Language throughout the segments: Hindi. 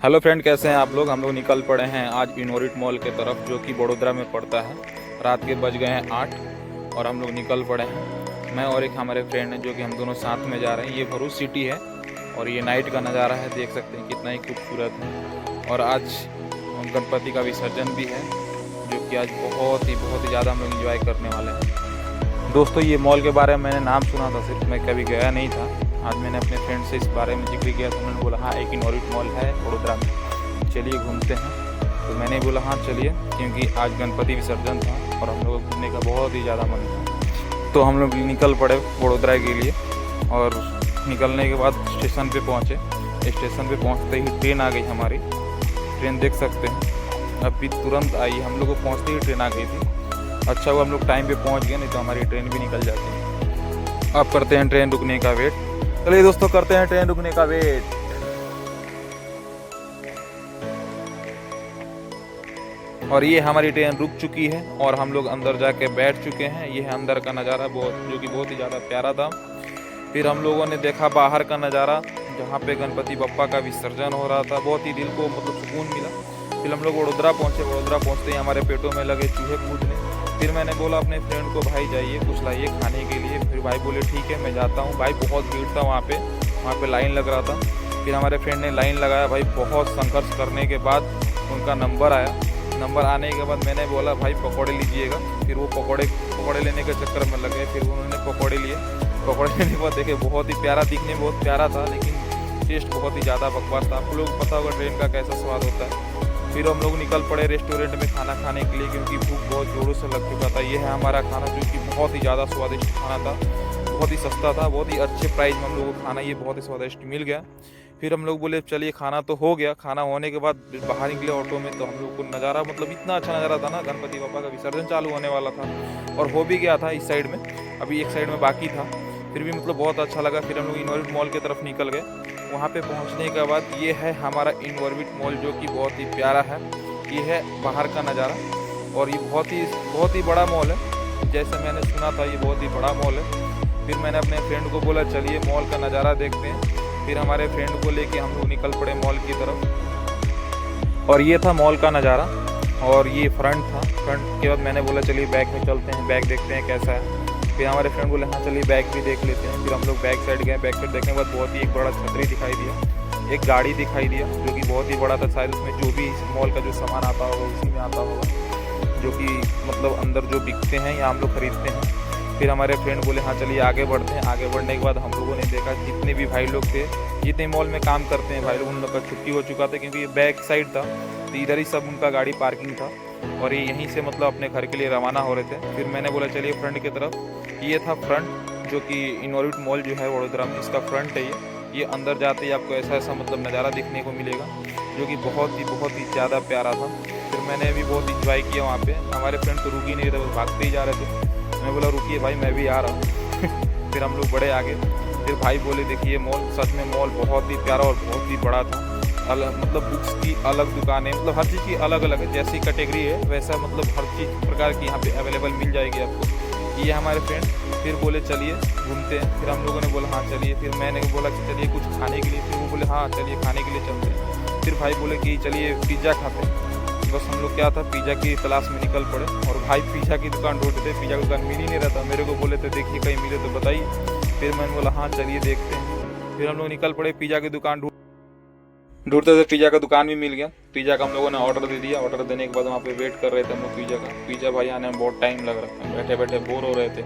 हेलो फ्रेंड, कैसे हैं आप लोग। हम लोग निकल पड़े हैं आज इनोरिट मॉल के तरफ, जो कि बड़ोदरा में पड़ता है। रात के बज गए हैं 8 और हम लोग निकल पड़े हैं। मैं और एक हमारे फ्रेंड हैं, जो कि हम दोनों साथ में जा रहे हैं। ये भरूच सिटी है और ये नाइट का नज़ारा है, देख सकते हैं कितना ही खूबसूरत है। और आज गणपति का विसर्जन भी है, जो कि आज बहुत ही ज़्यादा हम लोग इंजॉय करने वाले हैं। दोस्तों, ये मॉल के बारे में मैंने नाम सुना था, सिर्फ मैं कभी गया नहीं था। आज मैंने अपने फ्रेंड से इस बारे में जिक्र किया तो उन्होंने बोला हाँ, एक इनोरिट मॉल है बड़ोदरा में, चलिए घूमते हैं। तो मैंने बोला हाँ चलिए, क्योंकि आज गणपति विसर्जन था और हम लोग घूमने का बहुत ही ज़्यादा मन था। तो हम लोग निकल पड़े बड़ोदरा के लिए और निकलने के बाद स्टेशन पे पहुँचे। स्टेशन पे पहुँचते ही ट्रेन आ गई हमारी। ट्रेन देख सकते हैं अभी तुरंत आई, हम लोग को पहुँचते ही ट्रेन आ गई थी। अच्छा हुआ हम लोग टाइम पे पहुँच गए, नहीं तो हमारी ट्रेन भी निकल जाती। अब करते हैं ट्रेन रुकने का वेट। चलिए दोस्तों, करते हैं ट्रेन रुकने का वेट। और ये हमारी ट्रेन रुक चुकी है और हम लोग अंदर जाके बैठ चुके हैं। ये है अंदर का नज़ारा, जो कि बहुत ही ज़्यादा प्यारा था। फिर हम लोगों ने देखा बाहर का नज़ारा, जहाँ पे गणपति बप्पा का विसर्जन हो रहा था। बहुत ही दिल को सुकून मिला। फिर हम लोग वडोदरा पहुँचे। वडोदरा पहुँचते ही हमारे पेटों में लगे चूहे कूदने। फिर मैंने बोला अपने फ्रेंड को, भाई जाइए कुछ लाइए खाने के लिए। फिर भाई बोले ठीक है मैं जाता हूँ। भाई बहुत भीड़ था वहाँ पे लाइन लग रहा था। फिर हमारे फ्रेंड ने लाइन लगाया। भाई बहुत संघर्ष करने के बाद उनका नंबर आया। नंबर आने के बाद मैंने बोला भाई पकौड़े लीजिएगा। फिर वो पकौड़े लेने के चक्कर में लगे। फिर उन्होंने पकौड़े लिए। पकौड़े लेने के बाद देखे बहुत ही प्यारा, दिखने में बहुत प्यारा था, लेकिन टेस्ट बहुत ही ज़्यादा बकवास था। आपको लोग पता होगा ट्रेन का कैसा स्वाद होता है। फिर हम लोग निकल पड़े रेस्टोरेंट में खाना खाने के लिए, क्योंकि भूख बहुत जोरों से लग चुका था। ये है हमारा खाना, जो कि बहुत ही ज़्यादा स्वादिष्ट खाना था, बहुत ही सस्ता था, बहुत ही अच्छे प्राइस में हम लोगों को खाना ये बहुत ही स्वादिष्ट मिल गया। फिर हम लोग बोले चलिए खाना तो हो गया। खाना होने के बाद बाहर निकले ऑटो में, तो हम लोग को नज़ारा इतना अच्छा नज़ारा था ना, गणपति बाबा का विसर्जन चालू होने वाला था और हो भी गया था इस साइड में, अभी एक साइड में बाकी था। फिर भी बहुत अच्छा लगा। फिर हम लोग इनोरिट मॉल की तरफ निकल गए। वहाँ पे पहुँचने के बाद ये है हमारा इनोरिट मॉल, जो कि बहुत ही प्यारा है। ये है बाहर का नज़ारा और ये बहुत ही बड़ा मॉल है। जैसे मैंने सुना था ये बहुत ही बड़ा मॉल है। फिर मैंने अपने फ्रेंड को बोला चलिए मॉल का नज़ारा देखते हैं। फिर हमारे फ्रेंड को लेके हम लोग निकल पड़े मॉल की तरफ। और ये था मॉल का नज़ारा और ये फ्रंट था। फ्रंट के बाद मैंने बोला चलिए बैक में चलते हैं, बैग देखते हैं कैसा है। फिर हमारे फ्रेंड बोले हाँ चलिए बैग भी देख लेते हैं। फिर हम लोग बैक साइड गए। बैक साइड देखने के बाद बहुत ही एक बड़ा छतरी दिखाई दिया, एक गाड़ी दिखाई दिया, जो कि बहुत ही बड़ा था। शायद उसमें जो भी इस मॉल का जो सामान आता होगा उसी में आता होगा, जो कि अंदर जो बिकते हैं या हम लोग खरीदते हैं। फिर हमारे फ्रेंड बोले हाँ चलिए आगे बढ़ते हैं। आगे बढ़ने के बाद हम लोगों ने देखा जितने भी भाई लोग थे, जितने मॉल में काम करते हैं भाई लोग, उन लोग का छुट्टी हो चुका था, क्योंकि ये बैक साइड था तो इधर ही सब उनका गाड़ी पार्किंग था और ये यहीं से अपने घर के लिए रवाना हो रहे थे। फिर मैंने बोला चलिए फ्रंट की तरफ। ये था फ्रंट, जो कि इनोरिट मॉल जो है वडोदरा में, इसका फ्रंट है ये अंदर जाते ही आपको ऐसा नज़ारा देखने को मिलेगा, जो कि बहुत ही ज़्यादा प्यारा था। फिर मैंने भी बहुत इंजॉय किया वहाँ पे। हमारे फ्रेंड तो रुक ही नहीं रहे, भागते ही जा रहे थे। मैं बोला रुकिए भाई मैं भी आ रहा हूँ। फिर हम लोग बड़े आगे। फिर भाई बोले देखिए मॉल, सच में मॉल बहुत ही प्यारा और बहुत ही बड़ा था। बुक्स की अलग दुकानें, हर चीज़ की अलग अलग है, जैसी कैटेगरी है वैसा हर चीज़ प्रकार की यहाँ पे अवेलेबल मिल जाएगी आपको। ये हमारे फ्रेंड फिर बोले चलिए घूमते हैं। फिर हम लोगों ने बोला हाँ चलिए। फिर मैंने बोला कि चलिए कुछ खाने के लिए। फिर वो बोले हाँ चलिए खाने के लिए चलते हैं। फिर भाई बोले कि चलिए पिज़्ज़ा खाते हैं। बस हम लोग क्या था, पिज़्ज़ा की तलाश में निकल पड़े और भाई पिज़्ज़ा की दुकान ढूंढते थे। पिज़्ज़ा की दुकान मिल ही नहीं रहा था। मेरे को बोले थे देखिए कहीं मिले तो बताइए। फिर मैंने बोला हाँ चलिए देखते हैं। फिर हम लोग निकल पड़े पिज़्ज़ा की दुकान ढूंढते थे। पिज़्ज़ा का दुकान भी मिल गया। पिज़्ज़ा का हम लोगों ने ऑर्डर दे दिया। ऑर्डर देने के बाद वहाँ पे वेट कर रहे थे हम लोग पिज़्ज़ा का। पिज़्ज़ा भाई आने में बहुत टाइम लग रहा था, बैठे बैठे बोर हो रहे थे।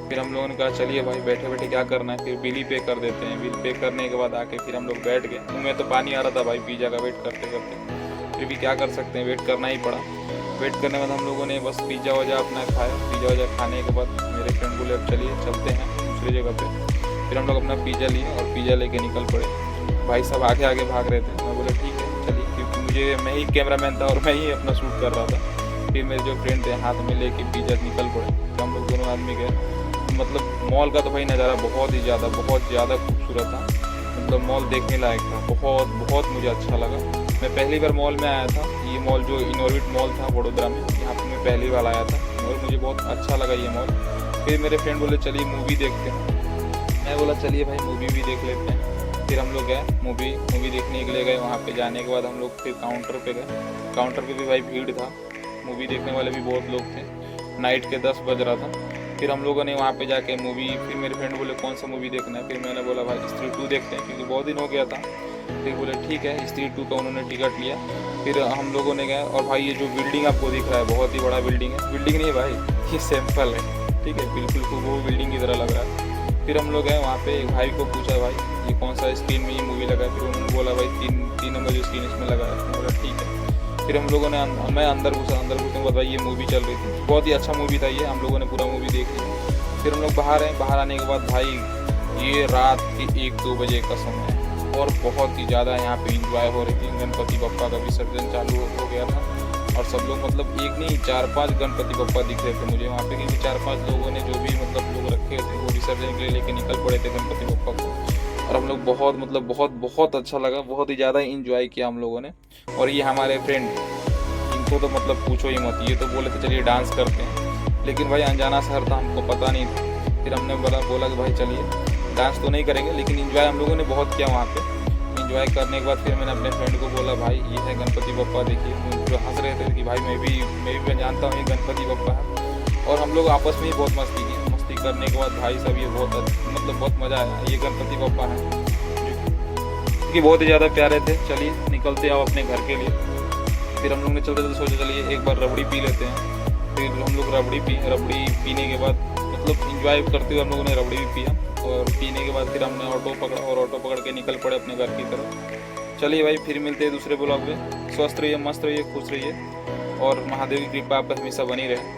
फिर हम लोगों ने कहा चलिए भाई बैठे बैठे क्या करना है, फिर बिल ही पे कर देते हैं। बिल पे करने के बाद आके फिर हम लोग बैठ गए। मुँह में तो पानी आ रहा था भाई पिज़्ज़ा का वेट करते करते, फिर भी क्या कर सकते हैं, वेट करना ही पड़ा। वेट करने के बाद हम लोगों ने बस पिज़्ज़ा वज़ा अपना खाया। पिज़्ज़ा वज़ा खाने के बाद मेरे फ्रेंड बोले अब चलिए चलते हैं दूसरी जगह पे। फिर हम लोग अपना पिज़्ज़ा लिए और पिज़्ज़ा लेके निकल पड़े। भाई सब आगे आगे भाग रहे थे। मैं बोले ठीक है चलिए, क्योंकि मैं ही कैमरामैन था और मैं ही अपना शूट कर रहा था। फिर मेरे जो फ्रेंड थे हाथ में लेके पिज़्ज़ा निकल पड़े। फिर हम लोग दोनों आदमी गए। मॉल का तो भाई नज़ारा बहुत ज़्यादा खूबसूरत था। मॉल देखने लायक था। बहुत मुझे अच्छा लगा। मैं पहली बार मॉल में आया था। ये मॉल जो इनोरिट मॉल था वडोदरा में, यहाँ पर मैं पहली बार आया था और मुझे बहुत अच्छा लगा ये मॉल। फिर मेरे फ्रेंड बोले चलिए मूवी देखते हैं। मैं बोला चलिए भाई मूवी भी देख लेते हैं। फिर हम लोग गए मूवी देखने के लिए गए। वहाँ पे जाने के बाद हम लोग फिर काउंटर पे गए। काउंटर पे भी भाई भीड़ था, मूवी देखने वाले भी बहुत लोग थे। नाइट के 10 बज रहा था। फिर हम लोगों ने वहाँ पे जाके मूवी, फिर मेरे फ्रेंड बोले कौन सा मूवी देखना है। फिर मैंने बोला भाई स्त्री 2 देखते हैं, क्योंकि बहुत दिन हो गया था। फिर बोले ठीक है, स्त्री 2 का उन्होंने टिकट लिया। फिर हम लोगों ने गए। और भाई ये जो बिल्डिंग आपको दिख रहा है, बहुत ही बड़ा बिल्डिंग है। बिल्डिंग नहीं है भाई, ये सैंपल है, ठीक है, बिल्कुल वो बिल्डिंग की तरह लग रहा है। फिर हम लोग गए वहाँ पे, एक भाई को पूछा भाई ये कौन सा स्क्रीन में ये मूवी लगा है। फिर उन्होंने बोला भाई तीन नंबर जो स्क्रीन इसमें लगा है। बोला ठीक है। फिर हम लोगों ने मैं अंदर घुसने के बाद भाई ये मूवी चल रही थी, बहुत ही अच्छा मूवी था ये। हम लोगों ने पूरा मूवी देख लिया। फिर हम लोग बाहर आए। बाहर आने के बाद भाई ये रात के 1-2 बजे का समय है, और बहुत ही ज़्यादा यहाँ पे इंजॉय हो रही थी। गणपति बप्पा का विसर्जन चालू हो गया था, और सब लोग मतलब एक नहीं 4-5 गणपति बप्पा दिख रहे थे मुझे वहाँ पे, क्योंकि 4-5 लोगों ने जो भी मतलब लोग रखे थे वो विसर्जन के लिए लेके निकल पड़े थे गणपति बप्पा को। और हम लोग बहुत अच्छा लगा, बहुत ही ज़्यादा इंजॉय किया हम लोगों ने। और ये हमारे फ्रेंड, इनको तो मतलब पूछो ही मत, ये तो बोले थे चलिए डांस करते हैं, लेकिन भाई अनजाना शहर था, हमको पता नहीं था। फिर हमने बोला कि भाई चलिए डांस तो नहीं करेंगे, लेकिन इन्जॉय हम लोगों ने बहुत किया वहाँ पे। इन्जॉय करने के बाद फिर मैंने अपने फ्रेंड को बोला भाई ये है गणपति बप्पा, देखिए। जो हंस रहे थे कि भाई मैं भी जानता हूँ ये गणपति बप्पा है। और हम लोग आपस में ही बहुत मस्ती की। मस्ती करने के बाद भाई साहब ये बहुत मज़ा आया। ये गणपति बप्पा है कि बहुत ही ज़्यादा प्यारे थे। चलिए निकलते आओ अपने घर के लिए। फिर हम लोग ने चलते सोचा चलिए एक बार रबड़ी पी लेते हैं। फिर हम लोग रबड़ी पीने के बाद मतलब इंजॉय करते हुए हम लोगों ने रबड़ी भी पिया। और पीने के बाद फिर हमने ऑटो पकड़ा, और ऑटो पकड़ के निकल पड़े अपने घर की तरफ। चलिए भाई फिर मिलते हैं दूसरे ब्लॉग में। स्वस्थ रहिए, मस्त रहिए, खुश रहिए, और महादेव की कृपा आप पे हमेशा बनी रहे।